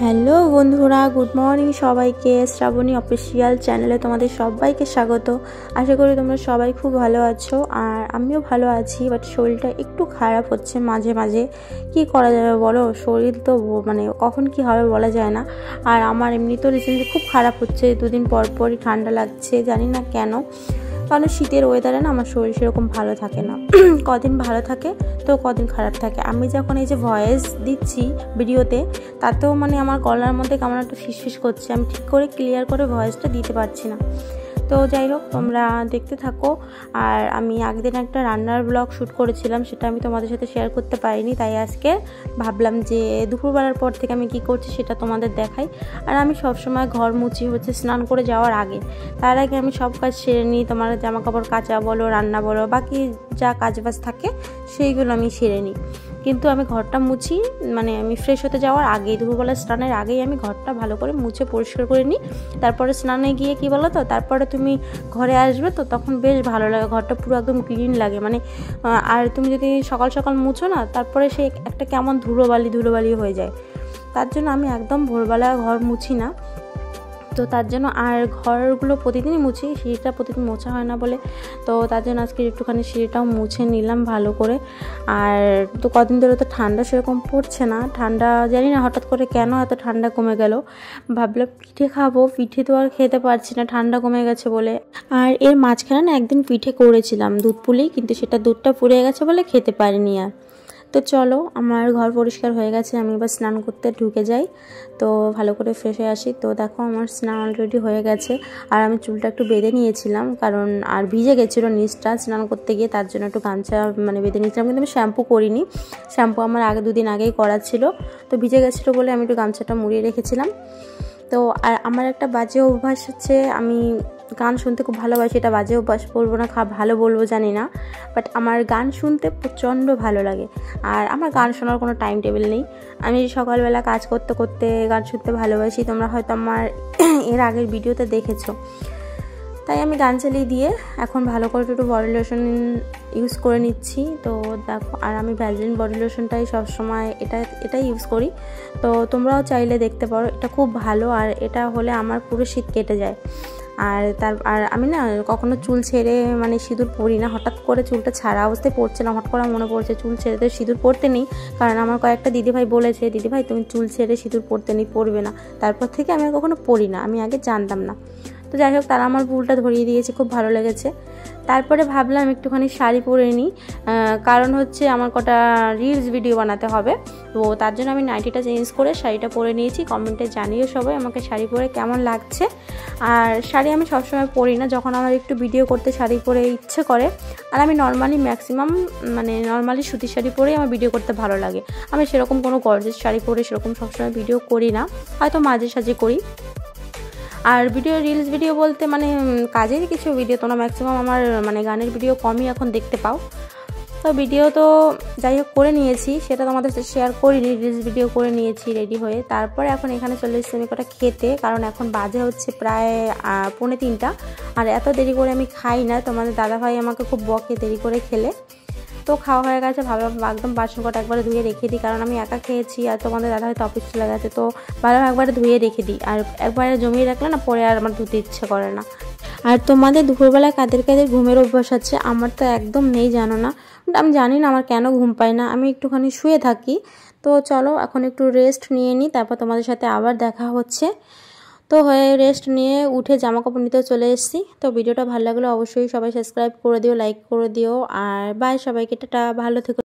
Hello বন্ধুরা, good morning সবাইকে। Shrabani official চ্যানেলে তোমাদের সবাইকে স্বাগত। আশা করি তোমরা সবাই খুব ভালো আছো, আর আমিও ভালো আছি। বাট শরীরটা একটু খারাপ হচ্ছে মাঝে মাঝে। কি করা যাবে বলো, শরীর তো মানে কখন কি হবে বলা যায় না। আর আমার এমনি তো রিসেন্টলি খুব খারাপ হচ্ছে, দুদিন পর পরই ঠান্ডা লাগছে, জানি না কেন। কারণ শীতের ওয়েদারে না আমার শরীর সেরকম ভালো থাকে না। কদিন ভালো থাকে তো কদিন খারাপ থাকে। আমি যখন এই যে ভয়েস দিচ্ছি ভিডিওতে, তাতেও মানে আমার গলার মধ্যে কেমন একটা ফিসফিস করছে, আমি ঠিক করে ক্লিয়ার করে ভয়েসটা দিতে পারছি না। তো যাই হোক, তোমরা দেখতে থাকো। আর আমি একদিন একটা রান্নার ব্লগ শ্যুট করেছিলাম, সেটা আমি তোমাদের সাথে শেয়ার করতে পারিনি, তাই আজকে ভাবলাম যে দুপুরবেলার পর থেকে আমি কি করছি সেটা তোমাদের দেখাই। আর আমি সবসময় ঘর মুছি হচ্ছে স্নান করে যাওয়ার আগে, তার আগে আমি সব কাজ সেরে নিই। তোমার জামা কাপড় কাচা বলো, রান্না বলো, বাকি যা কাজবাজ থাকে সেইগুলো আমি সেরে নিই। কিন্তু আমি ঘরটা মুছি, মানে আমি ফ্রেশ হতে যাওয়ার আগেই, দুপুরবেলা স্নানের আগেই আমি ঘরটা ভালো করে মুছে পরিষ্কার করে নিই। তারপরে স্নানে গিয়ে কি বলো তো, তারপরে তুমি ঘরে আসবে তো তখন বেশ ভালো লাগে, ঘরটা পুরো একদম ক্লিন লাগে। মানে আর তুমি যদি সকাল সকাল মুছো না, তারপরে সে একটা কেমন ধুলোবালি হয়ে যায়। তার জন্য আমি একদম ভোরবেলা ঘর মুছি না। তো তার জন্য আর ঘরগুলো প্রতিদিনই মুছি, সিঁড়িটা প্রতিদিন মোছা হয় না বলে, তো তার জন্য আজকে একটুখানি সিঁড়িটাও মুছে নিলাম ভালো করে। আর তো কদিন ধরে তো ঠান্ডা সেরকম পড়ছে না, ঠান্ডা জানি না হঠাৎ করে কেন এত ঠান্ডা কমে গেল। ভাবলাম পিঠে খাবো, পিঠে তো আর খেতে পারছি না ঠান্ডা কমে গেছে বলে। আর এর মাঝখানে না একদিন পিঠে করেছিলাম দুধ পুলি, কিন্তু সেটা দুধটা পুড়ে গেছে বলে খেতে পারিনি আর। তো চলো, আমার ঘর পরিষ্কার হয়ে গেছে, আমি এবার স্নান করতে ঢুকে যাই। তো ভালো করে ফ্রেশ হয়ে আসি। তো দেখো আমার স্নান অলরেডি হয়ে গেছে। আর আমি চুলটা একটু বেঁধে নিয়েছিলাম, কারণ আর ভিজে গেছিলো নিচটা স্নান করতে গিয়ে, তার জন্য একটু গামছা মানে বেঁধে নিয়েছিলাম। কিন্তু আমি শ্যাম্পু করিনি, শ্যাম্পু আমার আগে দুদিন আগেই করা ছিল। তো ভিজে গেছিলো বলে আমি একটু গামছাটা মুড়িয়ে রেখেছিলাম। তো আর আমার একটা বাজে অভ্যাস হচ্ছে, আমি গান শুনতে খুব ভালোবাসি। এটা বাজে অভ্যাস বলবো না, ভালো বলবো জানি না, বাট আমার গান শুনতে প্রচণ্ড ভালো লাগে। আর আমার গান শোনার কোনো টাইম টেবিল নেই, আমি সকালবেলা কাজ করতে করতে গান শুনতে ভালোবাসি। তোমরা হয়তো আমার এর আগের ভিডিওতে দেখেছো। তাই আমি গান চালিয়ে দিয়ে এখন ভালো করে একটু বডি লোশন ইউজ করে নিচ্ছি। তো দেখো, আর আমি ভ্যাসলিন বডি লোশনটাই সবসময় এটাই ইউজ করি। তো তোমরাও চাইলে দেখতে পারো, এটা খুব ভালো। আর এটা হলে আমার পুরো শীত কেটে যায়। আর আমি না কখনো চুল ছেড়ে মানে সিঁদুর পরি না। হঠাৎ করে চুলটা ছাড়া অবস্থায় পড়ছিলাম, হঠাৎ করে মনে পড়ছে চুল ছেড়ে তো সিঁদুর পরতে নেই। কারণ আমার কয়েকটা দিদিভাই বলেছে, দিদিভাই তুমি চুল ছেড়ে সিঁদুর পরতে নেই, পরবে না। তারপর থেকে আমি আর কখনো পরি না, আমি আগে জানতাম না। তো যাই হোক, তারা আমার ভুলটা ধরিয়ে দিয়েছে, খুব ভালো লেগেছে। তারপরে ভাবলাম একটুখানি শাড়ি পরে নিই, কারণ হচ্ছে আমার কটা রিলস ভিডিও বানাতে হবে। তো তার জন্য আমি নাইটিটা চেঞ্জ করে শাড়িটা পরে নিয়েছি। কমেন্টে জানিও সবাই আমাকে শাড়ি পরে কেমন লাগছে। আর শাড়ি আমি সবসময় পরি না, যখন আমার একটু ভিডিও করতে শাড়ি পরে ইচ্ছে করে। আর আমি নর্মালি ম্যাক্সিমাম নর্মালি সুতির শাড়ি পরেই আমার ভিডিও করতে ভালো লাগে। আমি সেরকম কোনো গর্জিয়াস শাড়ি পরে সেরকম সবসময় ভিডিও করি না, হয়তো মাঝে সাঝে করি। আর রিলস ভিডিও বলতে মানে কাজেরই কিছু ভিডিও, তোমরা ম্যাক্সিমাম আমার মানে গানের ভিডিও কমই এখন দেখতে পাও। তো ভিডিও তো যাই হোক করে নিয়েছি, সেটা তোমাদের সাথে শেয়ার করিনি। রিলস ভিডিও করে নিয়েছি রেডি হয়ে। তারপরে এখন এখানে চলে এসেছি আমি কটা খেতে, কারণ এখন বাজে হচ্ছে প্রায় 2:45। আর এত দেরি করে আমি খাই না, তোমাদের দাদাভাই আমাকে খুব বকে দেরি করে খেলে। তো খাওয়া হয়ে গেছে, ভালো একদম বাসন কটা একবারে ধুয়ে রেখে দিই, কারণ আমি একা খেয়েছি আর তোমাদের দাদা হয়তো অফিস চলে গেছে। তো ভালো একবারে ধুয়ে রেখে দিই, আর একবারে জমিয়ে রাখলে না পরে আর আমার ধুতে ইচ্ছে করে না। আর তোমাদের দুপুরবেলায় কাদের কাদের ঘুমের অভ্যাস আছে, আমার তো একদম নেই, জানো না। আমি জানি না আমার কেন ঘুম পায় না, আমি একটুখানি শুয়ে থাকি। তো চলো এখন একটু রেস্ট নিয়ে নিই, তারপর তোমাদের সাথে আবার দেখা হচ্ছে। তো হয়ে রেস্ট নিয়ে উঠে জামা কাপড় নিতেও চলে এসেছি। তো ভিডিওটা ভালো লাগলে অবশ্যই সবাই সাবস্ক্রাইব করে দিও, লাইক করে দিও। আর বাই সবাইকে, টাটা, ভালো থেকো।